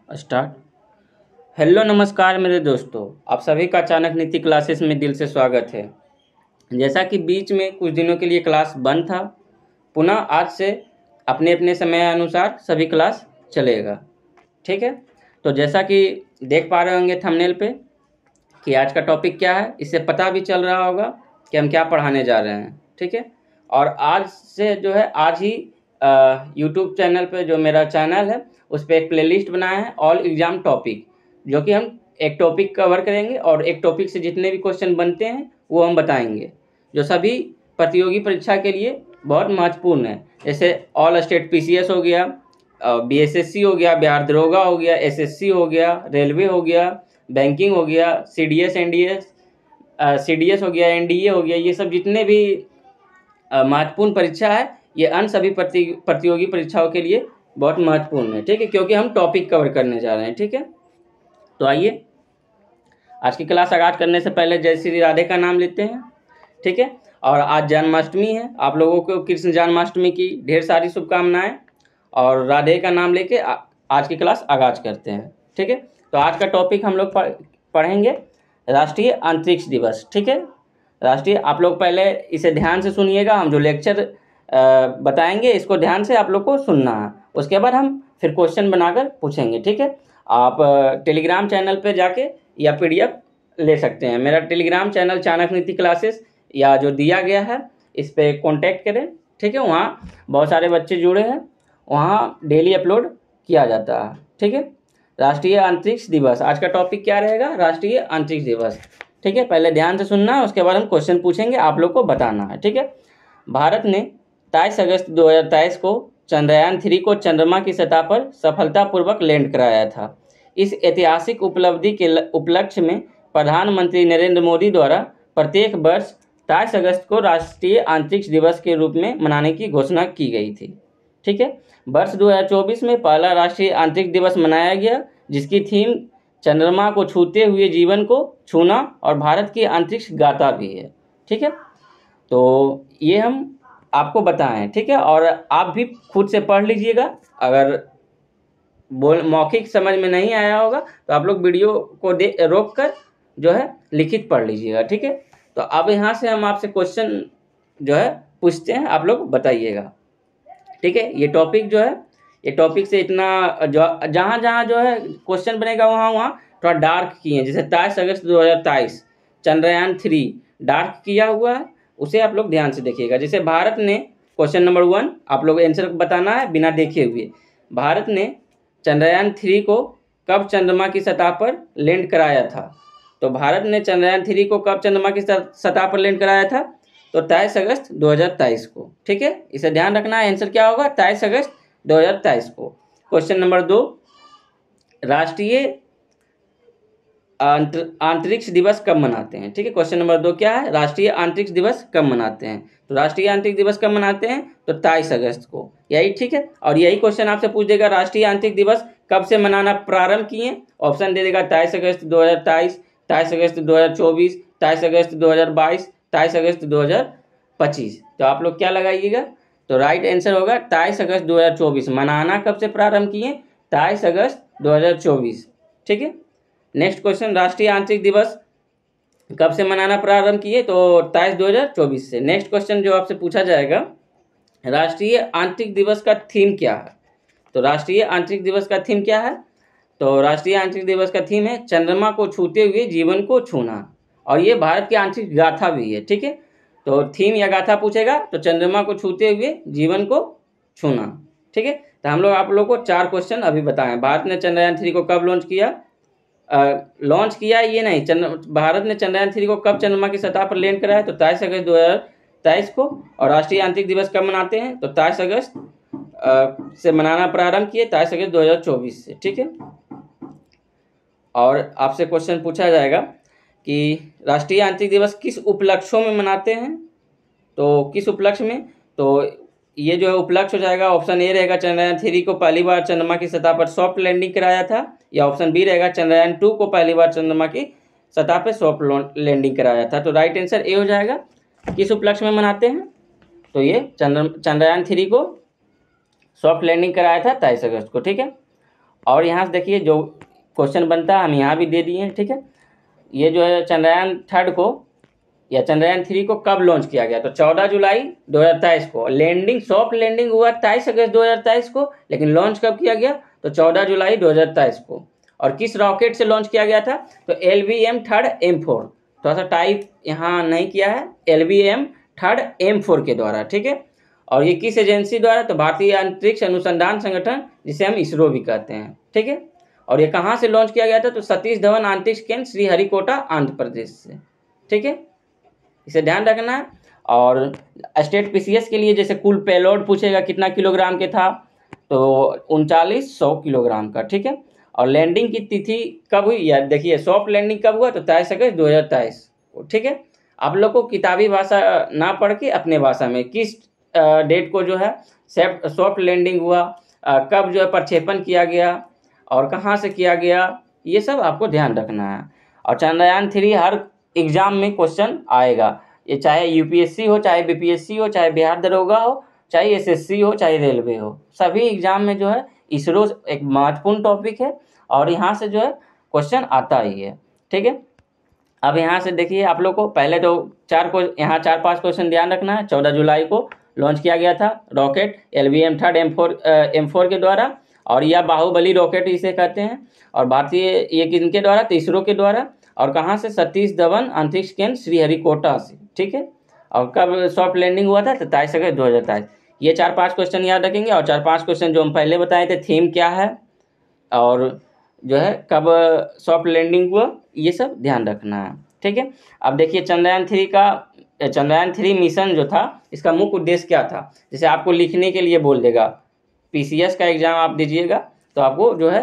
Start. Hello नमस्कार मेरे दोस्तों, आप सभी का चाणक्य नीति क्लासेस में दिल से स्वागत है। जैसा कि बीच में कुछ दिनों के लिए क्लास बंद था, पुनः आज से अपने अपने समय अनुसार सभी क्लास चलेगा। ठीक है, तो जैसा कि देख पा रहे होंगे थंबनेल पे कि आज का टॉपिक क्या है, इससे पता भी चल रहा होगा कि हम क्या पढ़ाने जा रहे हैं। ठीक है, और आज से जो है आज ही यूट्यूब चैनल पे जो मेरा चैनल है उस पर एक प्लेलिस्ट बनाया है ऑल एग्जाम टॉपिक, जो कि हम एक टॉपिक कवर करेंगे और एक टॉपिक से जितने भी क्वेश्चन बनते हैं वो हम बताएंगे, जो सभी प्रतियोगी परीक्षा के लिए बहुत महत्वपूर्ण है। जैसे ऑल स्टेट पीसीएस हो गया, बीएसएससी हो गया, बिहार दरोगा हो गया, एसएससी हो गया, रेलवे हो गया, बैंकिंग हो गया, सीडीएस एनडीएस सीडीएस हो गया, एनडीए हो गया, ये सब जितने भी महत्वपूर्ण परीक्षा है ये अन्य सभी प्रतियोगी परीक्षाओं के लिए बहुत महत्वपूर्ण है। ठीक है, क्योंकि हम टॉपिक कवर करने जा रहे हैं। ठीक है, तो आइए आज की क्लास आगाज करने से पहले जय श्री राधे का नाम लेते हैं। ठीक है, और आज जन्माष्टमी है, आप लोगों को कृष्ण जन्माष्टमी की ढेर सारी शुभकामनाएं, और राधे का नाम लेके आज की क्लास आगाज करते हैं। ठीक है, तो आज का टॉपिक हम लोग पढ़ेंगे राष्ट्रीय अंतरिक्ष दिवस। ठीक है, राष्ट्रीय, आप लोग पहले इसे ध्यान से सुनिएगा, हम जो लेक्चर बताएंगे इसको ध्यान से आप लोग को सुनना है, उसके बाद हम फिर क्वेश्चन बनाकर पूछेंगे। ठीक है, आप टेलीग्राम चैनल पे जाके या पीडीएफ ले सकते हैं। मेरा टेलीग्राम चैनल चाणक्य नीति क्लासेस या जो दिया गया है इस पे कांटेक्ट करें। ठीक है, वहाँ बहुत सारे बच्चे जुड़े हैं, वहाँ डेली अपलोड किया जाता है। ठीक है, राष्ट्रीय अंतरिक्ष दिवस, आज का टॉपिक क्या रहेगा? राष्ट्रीय अंतरिक्ष दिवस। ठीक है, पहले ध्यान से सुनना है, उसके बाद हम क्वेश्चन पूछेंगे, आप लोग को बताना है। ठीक है, भारत ने 23 अगस्त 2023 को चंद्रयान 3 को चंद्रमा की सतह पर सफलतापूर्वक लैंड कराया था। इस ऐतिहासिक उपलब्धि के उपलक्ष्य में प्रधानमंत्री नरेंद्र मोदी द्वारा प्रत्येक वर्ष 23 अगस्त को राष्ट्रीय अंतरिक्ष दिवस के रूप में मनाने की घोषणा की गई थी। ठीक है, वर्ष 2024 में पहला राष्ट्रीय अंतरिक्ष दिवस मनाया गया, जिसकी थीम चंद्रमा को छूते हुए जीवन को छूना और भारत की अंतरिक्ष गाथा भी है। ठीक है, तो ये हम आपको बताएं। ठीक है, और आप भी खुद से पढ़ लीजिएगा, अगर मौखिक समझ में नहीं आया होगा तो आप लोग वीडियो को रोक कर जो है लिखित पढ़ लीजिएगा। ठीक है, तो अब यहाँ से हम आपसे क्वेश्चन जो है पूछते हैं, आप लोग बताइएगा। ठीक है, ये टॉपिक जो है, ये टॉपिक से इतना जहाँ जहाँ जो है क्वेश्चन बनेगा वहाँ वहाँ थोड़ा डार्क किए हैं। जैसे 23 अगस्त 2023 चंद्रयान 3 डार्क किया हुआ है, उसे आप लोग ध्यान से देखिएगा। जैसे भारत ने, क्वेश्चन नंबर 1 आप लोग आंसर बताना है बिना देखे हुए। भारत ने चंद्रयान 3 को कब चंद्रमा की सतह पर लैंड कराया था? तो भारत ने चंद्रयान 3 को कब चंद्रमा की सतह पर लैंड कराया था? तो 23 अगस्त 2023 को। ठीक है, इसे ध्यान रखना है, आंसर क्या होगा? 23 अगस्त 2023 को। क्वेश्चन नंबर 2, राष्ट्रीय अंतरिक्ष दिवस कब मनाते हैं? ठीक है, क्वेश्चन नंबर 2 क्या है? राष्ट्रीय अंतरिक्ष दिवस कब मनाते हैं? तो राष्ट्रीय अंतरिक्ष दिवस कब मनाते हैं? तो 23 अगस्त को, यही ठीक है। और यही क्वेश्चन आपसे पूछ देगा राष्ट्रीय अंतरिक्ष दिवस कब से मनाना प्रारंभ किए? ऑप्शन दे देगा 23 अगस्त 2023, 23 अगस्त 2024, 23 अगस्त 2022, 23 अगस्त 2025। तो आप लोग क्या लगाइएगा? तो राइट आंसर होगा 23 अगस्त 2024। मनाना कब से प्रारंभ किए? 23 अगस्त 2024। ठीक है, नेक्स्ट क्वेश्चन, राष्ट्रीय अंतरिक्ष दिवस कब से मनाना प्रारंभ किए? तो 23 2024 से। नेक्स्ट क्वेश्चन जो आपसे पूछा जाएगा, राष्ट्रीय अंतरिक्ष दिवस का थीम क्या है? तो राष्ट्रीय अंतरिक्ष दिवस का थीम क्या है? तो राष्ट्रीय अंतरिक्ष दिवस का थीम है चंद्रमा को छूते हुए जीवन को छूना, और ये भारत की अंतरिक्ष गाथा भी है। ठीक है, तो थीम या गाथा पूछेगा तो चंद्रमा को छूते हुए जीवन को छूना। ठीक है, तो हम लोग आप लोग को 4 क्वेश्चन अभी बताएं। भारत ने चंद्रयान 3 को कब लॉन्च किया? लॉन्च किया ये नहीं, भारत ने चंद्रयान 3 को कब चंद्रमा की सतह पर लैंड कराया? तो 23 अगस्त 2023 को। और राष्ट्रीय अंतरिक्ष दिवस कब मनाते हैं? तो 23 अगस्त से मनाना प्रारंभ किए, 23 अगस्त 2024 से। ठीक है, और आपसे क्वेश्चन पूछा जाएगा कि राष्ट्रीय अंतरिक्ष दिवस किस उपलक्ष्यों में मनाते हैं? तो किस उपलक्ष्य में? तो ये जो है उपलक्ष्य हो जाएगा, ऑप्शन ए रहेगा चंद्रयान 3 को पहली बार चंद्रमा की सतह पर सॉफ्ट लैंडिंग कराया था, या ऑप्शन बी रहेगा चंद्रयान 2 को पहली बार चंद्रमा की सतह पर सॉफ्ट लैंडिंग कराया था। तो राइट आंसर ए हो जाएगा। किस उपलक्ष्य में मनाते हैं? तो ये चंद्रयान 3 को सॉफ्ट लैंडिंग कराया था 23 अगस्त को। ठीक है, और यहाँ से देखिए जो क्वेश्चन बनता है हम यहाँ भी दे दिए हैं, ठीक है। ये जो है चंद्रयान 3 को या चंद्रयान 3 को कब लॉन्च किया गया, तो 14 जुलाई 2023 को। लैंडिंग सॉफ्ट लैंडिंग हुआ 23 अगस्त 2023 को, लेकिन लॉन्च कब किया गया, तो 14 जुलाई 2023 को। और किस रॉकेट से लॉन्च किया गया था, तो LVM-3 M4। थोड़ा सा टाइप यहाँ नहीं किया है, LVM-3 M4 के द्वारा, ठीक है। और ये किस एजेंसी द्वारा, तो भारतीय अंतरिक्ष अनुसंधान संगठन, जिसे हम इसरो भी कहते हैं, ठीक है। और ये कहाँ से लॉन्च किया गया था, तो सतीश धवन अंतरिक्ष केंद्र श्रीहरिकोटा आंध्र प्रदेश से, ठीक है। इसे ध्यान रखना है। और स्टेट PCS के लिए जैसे कुल पेलोड पूछेगा कितना किलोग्राम के था, तो 3900 किलोग्राम का, ठीक है। और लैंडिंग की तिथि कब हुई, या देखिए सॉफ्ट लैंडिंग कब हुआ, तो 23 अगस्त 2023 को, ठीक है। आप लोग को किताबी भाषा ना पढ़ के अपने भाषा में किस डेट को जो है सॉफ्ट लैंडिंग हुआ, कब जो है प्रक्षेपण किया गया और कहाँ से किया गया, ये सब आपको ध्यान रखना है। और चंद्रयान 3 हर एग्जाम में क्वेश्चन आएगा, ये चाहे UPSC हो, चाहे BPSC हो, चाहे बिहार दरोगा हो, चाहे SSC हो, चाहे रेलवे हो, सभी एग्जाम में जो है इसरो एक महत्वपूर्ण टॉपिक है और यहाँ से जो है क्वेश्चन आता ही है, ठीक है। अब यहाँ से देखिए आप लोग को पहले तो 4-5 क्वेश्चन ध्यान रखना है। 14 जुलाई को लॉन्च किया गया था रॉकेट LVM-3 M4 के द्वारा, और यह बाहुबली रॉकेट इसे कहते हैं। और भारतीय ये किनके द्वारा, तो इसरो के द्वारा। और कहाँ से, सतीश धवन अंतरिक्ष केंद्र श्रीहरिकोटा से, ठीक है। और कब सॉफ्ट लैंडिंग हुआ था, 27 अगस्त 2023। ये 4-5 क्वेश्चन याद रखेंगे। और 4-5 क्वेश्चन जो हम पहले बताए थे, थीम क्या है और जो है कब सॉफ्ट लैंडिंग हुआ, ये सब ध्यान रखना है, ठीक है। अब देखिए चंद्रयान 3 मिशन जो था, इसका मुख्य उद्देश्य क्या था, जैसे आपको लिखने के लिए बोल देगा, PCS का एग्जाम आप दीजिएगा तो आपको जो है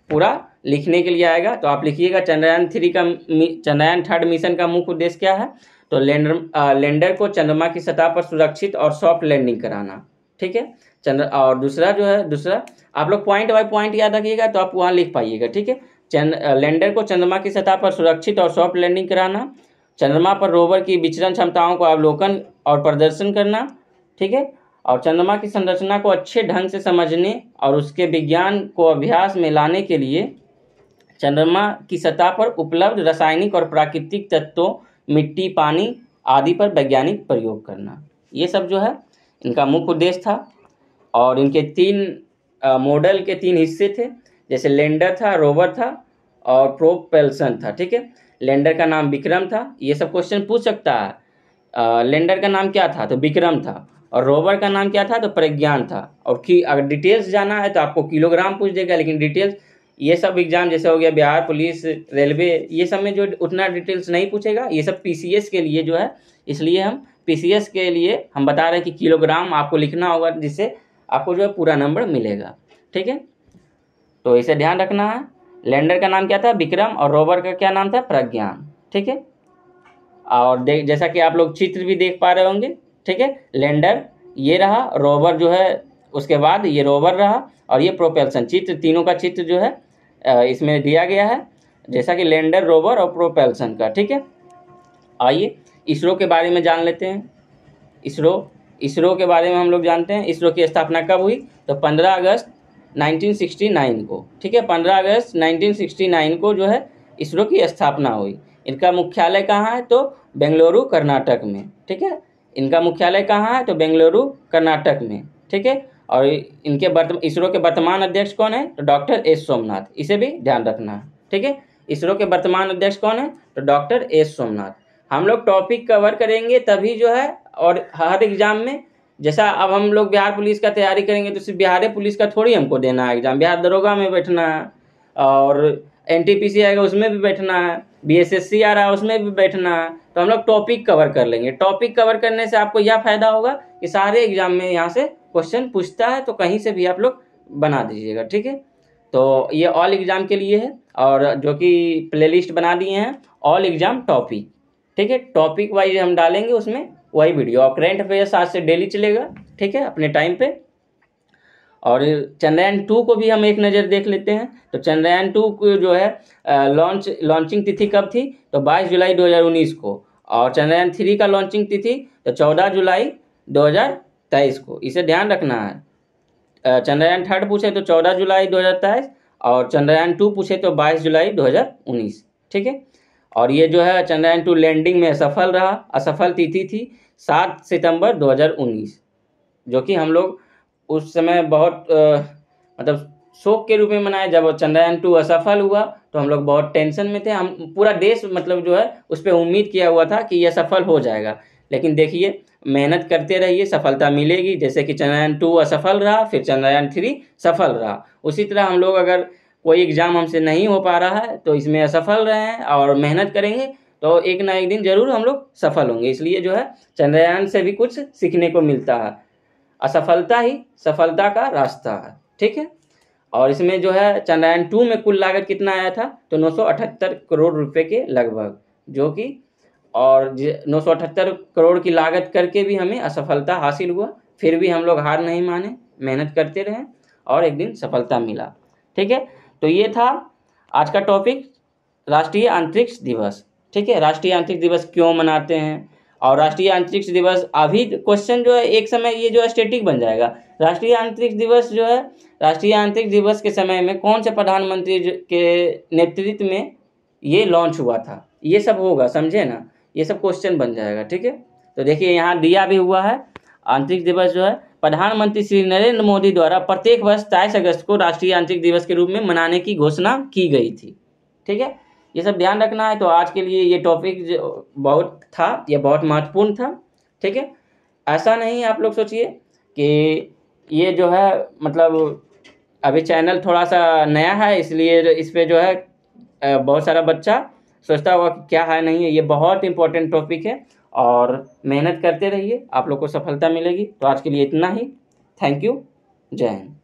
पूरा लिखने के लिए आएगा, तो आप लिखिएगा चंद्रयान 3 मिशन का मुख्य उद्देश्य क्या है, तो लैंडर को चंद्रमा की सतह पर सुरक्षित और सॉफ्ट लैंडिंग कराना, ठीक है। और दूसरा आप लोग पॉइंट बाय पॉइंट याद रखिएगा तो आप वहाँ लिख पाइएगा, ठीक है। लैंडर को चंद्रमा की सतह पर सुरक्षित और सॉफ्ट लैंडिंग कराना, चंद्रमा पर रोवर की विचरण क्षमताओं को अवलोकन और प्रदर्शन करना, ठीक है। और चंद्रमा की संरचना को अच्छे ढंग से समझने और उसके विज्ञान को अभ्यास में लाने के लिए चंद्रमा की सतह पर उपलब्ध रासायनिक और प्राकृतिक तत्वों, मिट्टी, पानी आदि पर वैज्ञानिक प्रयोग करना, ये सब जो है इनका मुख्य उद्देश्य था। और इनके 3 मॉडल के 3 हिस्से थे, जैसे लैंडर था, रोवर था और प्रोपल्सन था, ठीक है। लैंडर का नाम विक्रम था, ये सब क्वेश्चन पूछ सकता है। लैंडर का नाम क्या था, तो विक्रम था। और रोवर का नाम क्या था, तो प्रज्ञान था। और अगर डिटेल्स जाना है तो आपको किलोग्राम पूछ देगा, लेकिन डिटेल्स ये सब एग्जाम जैसे हो गया बिहार पुलिस, रेलवे, ये सब में जो उतना डिटेल्स नहीं पूछेगा, ये सब PCS के लिए जो है, इसलिए हम PCS के लिए हम बता रहे हैं कि किलोग्राम आपको लिखना होगा, जिससे आपको जो है पूरा नंबर मिलेगा, ठीक है। तो इसे ध्यान रखना है। लैंडर का नाम क्या था, विक्रम, और रोवर का क्या नाम था, प्रज्ञान, ठीक है। और जैसा कि आप लोग चित्र भी देख पा रहे होंगे, ठीक है। लैंडर ये रहा, रोवर जो है उसके बाद ये रोवर रहा, और ये प्रोपेल्सन, चित्र तीनों का चित्र जो है इसमें दिया गया है, जैसा कि लैंडर, रोवर और प्रोपेल्सन का, ठीक है। आइए इसरो के बारे में जान लेते हैं। इसरो के बारे में हम लोग जानते हैं। इसरो की स्थापना कब हुई, तो 15 अगस्त 1969 को, ठीक है। 15 अगस्त 1969 को जो है इसरो की स्थापना हुई। इनका मुख्यालय कहाँ है, तो बेंगलुरु कर्नाटक में, ठीक है। इनका मुख्यालय कहाँ है, तो बेंगलुरु कर्नाटक में, ठीक है। और इसरो के वर्तमान अध्यक्ष कौन है, तो डॉक्टर S सोमनाथ, इसे भी ध्यान रखना है, ठीक है। इसरो के वर्तमान अध्यक्ष कौन है, तो डॉक्टर S सोमनाथ। हम लोग टॉपिक कवर करेंगे तभी जो है, और हर एग्जाम में, जैसा अब हम लोग बिहार पुलिस का तैयारी करेंगे तो सिर्फ बिहार पुलिस का थोड़ी हमको देना है एग्जाम, बिहार दरोगा में बैठना है, और NTPC आएगा उसमें भी बैठना है, BSSC आ रहा है उसमें भी बैठना है। तो हम लोग टॉपिक कवर कर लेंगे। टॉपिक कवर करने से आपको यह फायदा होगा कि सारे एग्जाम में यहाँ से क्वेश्चन पूछता है, तो कहीं से भी आप लोग बना दीजिएगा, ठीक है। तो ये ऑल एग्जाम के लिए है, और जो कि प्लेलिस्ट बना दिए हैं ऑल एग्जाम टॉपिक, ठीक है। टॉपिक वाइज हम डालेंगे उसमें वही वीडियो, और करंट अफेयर्स आज से डेली चलेगा, ठीक है, अपने टाइम पे। और चंद्रयान 2 को भी हम एक नज़र देख लेते हैं। तो चंद्रयान 2 को जो है लॉन्चिंग तिथि कब थी, तो 22 जुलाई 2019 को। और चंद्रयान 3 का लॉन्चिंग तिथि तो 14 जुलाई 2023 को, इसे ध्यान रखना है। चंद्रयान 3 पूछे तो 14 जुलाई 2023 और चंद्रयान 2 पूछे तो 22 जुलाई 2019। ठीक है, और ये जो है चंद्रयान 2 लैंडिंग में असफल रहा। असफल तिथि थी 7 सितंबर 2019, जो कि हम लोग उस समय बहुत मतलब शोक के रूप में मनाए। जब चंद्रयान 2 असफल हुआ तो हम लोग बहुत टेंशन में थे। हम पूरा देश मतलब जो है उस पर उम्मीद किया हुआ था कि यह सफल हो जाएगा, लेकिन देखिए मेहनत करते रहिए, सफलता मिलेगी। जैसे कि चंद्रयान 2 असफल रहा, फिर चंद्रयान 3 सफल रहा, उसी तरह हम लोग अगर कोई एग्जाम हमसे नहीं हो पा रहा है तो इसमें असफल रहे हैं और मेहनत करेंगे तो एक ना एक दिन जरूर हम लोग सफल होंगे। इसलिए जो है चंद्रयान से भी कुछ सीखने को मिलता है। असफलता ही सफलता का रास्ता है। ठीक है, और इसमें जो है चंद्रयान 2 में कुल लागत कितना आया था तो 978 करोड़ रुपए के लगभग, जो कि और 978 करोड़ की लागत करके भी हमें असफलता हासिल हुआ। फिर भी हम लोग हार नहीं माने, मेहनत करते रहे और एक दिन सफलता मिला। ठीक है, तो ये था आज का टॉपिक, राष्ट्रीय अंतरिक्ष दिवस। ठीक है, राष्ट्रीय अंतरिक्ष दिवस क्यों मनाते हैं, और राष्ट्रीय अंतरिक्ष दिवस अभी क्वेश्चन जो है एक समय ये जो है स्टैटिक बन जाएगा। राष्ट्रीय अंतरिक्ष दिवस जो है, राष्ट्रीय अंतरिक्ष दिवस के समय में कौन से प्रधानमंत्री के नेतृत्व में ये लॉन्च हुआ था, ये सब होगा, समझे ना, ये सब क्वेश्चन बन जाएगा। ठीक है, तो देखिए यहाँ दिया भी हुआ है। अंतरिक्ष दिवस जो है प्रधानमंत्री श्री नरेंद्र मोदी द्वारा प्रत्येक वर्ष 23 अगस्त को राष्ट्रीय अंतरिक्ष दिवस के रूप में मनाने की घोषणा की गई थी। ठीक है, ये सब ध्यान रखना है। तो आज के लिए ये टॉपिक बहुत था, ये बहुत महत्वपूर्ण था। ठीक है, ऐसा नहीं आप लोग सोचिए कि ये जो है मतलब अभी चैनल थोड़ा सा नया है, इसलिए इस पे जो है बहुत सारा बच्चा सोचता होगा कि क्या है नहीं है। ये बहुत इंपॉर्टेंट टॉपिक है और मेहनत करते रहिए, आप लोग को सफलता मिलेगी। तो आज के लिए इतना ही। थैंक यू, जय हिंद।